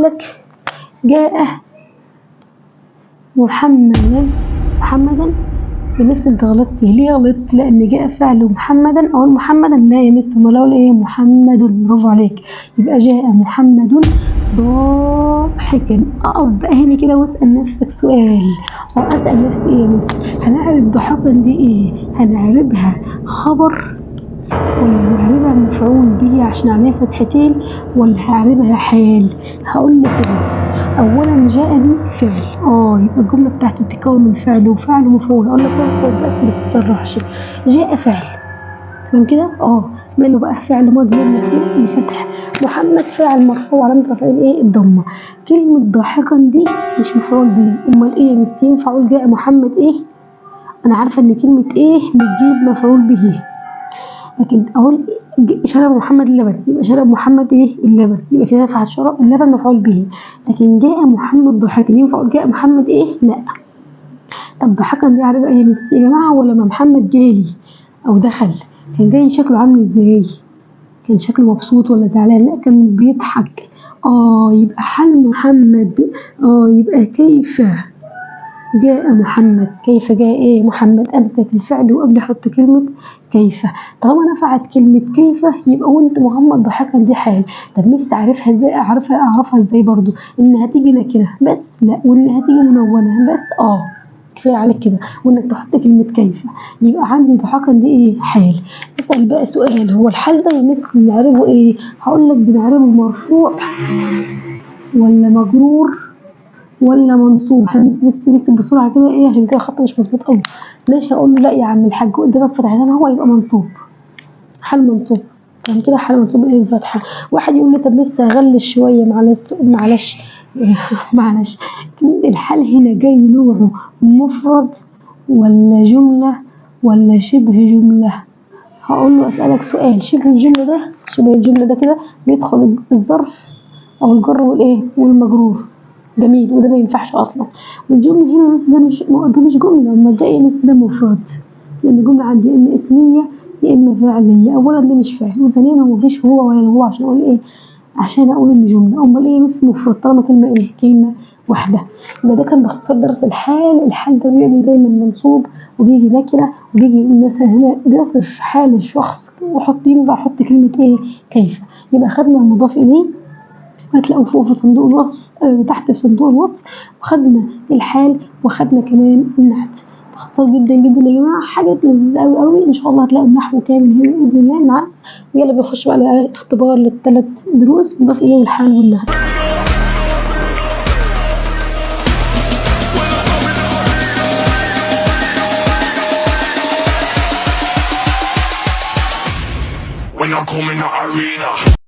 لك جاء محمدا يا مس انت غلطتي. ليه غلطت؟ لان جاء فعل محمدا اقول محمدا؟ لا يا مس، امال اقول ايه؟ محمد. برافو عليك. يبقى جاء محمد ضاحكا. اقف بقى هنا كده واسال نفسك سؤال، او اسال نفسي ايه يا مس؟ هنعرب ضحكا دي ايه؟ هنعربها خبر ولا هنعربها مفعول به عشان عليها فتحتين ولا هنعربها حال؟ هقول لك بس اولا جاء دي فعل، يبقى الجمله بتاعته تتكون من فعل وفعل ومفعول. اقول لك اصبر بس ما تتسرعش. جاء فعل تمام كده، ماله بقى؟ فعل ماضي مبني الفتح. محمد فاعل مرفوع علامه رفعه ايه؟ الضمه. كلمه ضاحكا دي مش مفعول به، امال ايه يا مس؟ ينفع اقول جاء محمد ايه؟ انا عارفه ان كلمه ايه بتجيب مفعول به، لكن اقول شرب محمد اللبن يبقى شرب محمد ايه؟ اللبن، يبقى كده ينفع شرب اللبن مفعول به. لكن جاء محمد ضحكا ينفع اقول جاء محمد ايه؟ لا. طب ضحكا دي عارفه ايه يا مس يا جماعه؟ ولما محمد جالي او دخل كان جاي شكله عامل ازاي؟ كان شكله مبسوط ولا زعلان؟ لا، كان بيضحك. يبقى حال محمد. يبقى كيف جاء محمد؟ كيف جاء ايه محمد؟ امسك الفعل وقبل احط كلمه كيف. طالما نفعت كلمه كيف يبقى وانت محمد ضحكا دي حال. طب ميس اعرفها ازاي؟ اعرفها ازاي برضو؟ انها تيجي نكره بس؟ لا. وانها تيجي منونه بس؟ كفايه عليك كده. وانك تحط كلمه كيف. يبقى عندي ضحكا دي ايه؟ حال. اسال بقى سؤال، هو الحال ده يا مس بنعربه ايه؟ هقول لك بنعربه مرفوع ولا مجرور ولا منصوب. نكتب بسرعه كده ايه عشان كده الخط مش مظبوط قوي. ماشي، هقول له لا يا عم الحاج قدامك فتحتين هو يبقى منصوب، حال منصوب. يعني كده حال منصوب ايه؟ الفتحه. واحد يقول لي طب لسه هغلش شويه، معلش الحال هنا جاي نوعه مفرد ولا جمله ولا شبه جمله؟ هقول له اسالك سؤال، شبه الجمله ده كده بيدخل الظرف او الجر والايه والمجرور. جميل، وده ما ينفعش اصلا. والجمله هنا ده مش جمله، امال ده ايه؟ ده مفرد، لان الجمله عندي يا اما اسميه يا اما فعليه. اولا ده مش فاعل، وثانيا هو مفيش هو ولا هو عشان اقول ايه؟ عشان اقول ان جمله. امال ايه بس مفرد طالما كلمه ايه؟ كلمه واحده. يبقى ده كان باختصار درس الحال. الحال ده بيجي دايما منصوب وبيجي نكره وبيجي مثلا هنا بيصف حال الشخص ينفع احط كلمه ايه؟ كيف. يبقى خدنا المضاف اليه هتلاقوا فوق في صندوق الوصف، تحت في صندوق الوصف، وخدنا الحال وخدنا كمان النعت. باختصار جدا جدا يا جماعه، حاجات لذيذه قوي قوي. ان شاء الله هتلاقوا النحو كامل هنا باذن الله معانا. ويلا بنخش بقى على اختبار للثلاث دروس مضاف اليه والحال والنعت. When I come in the arena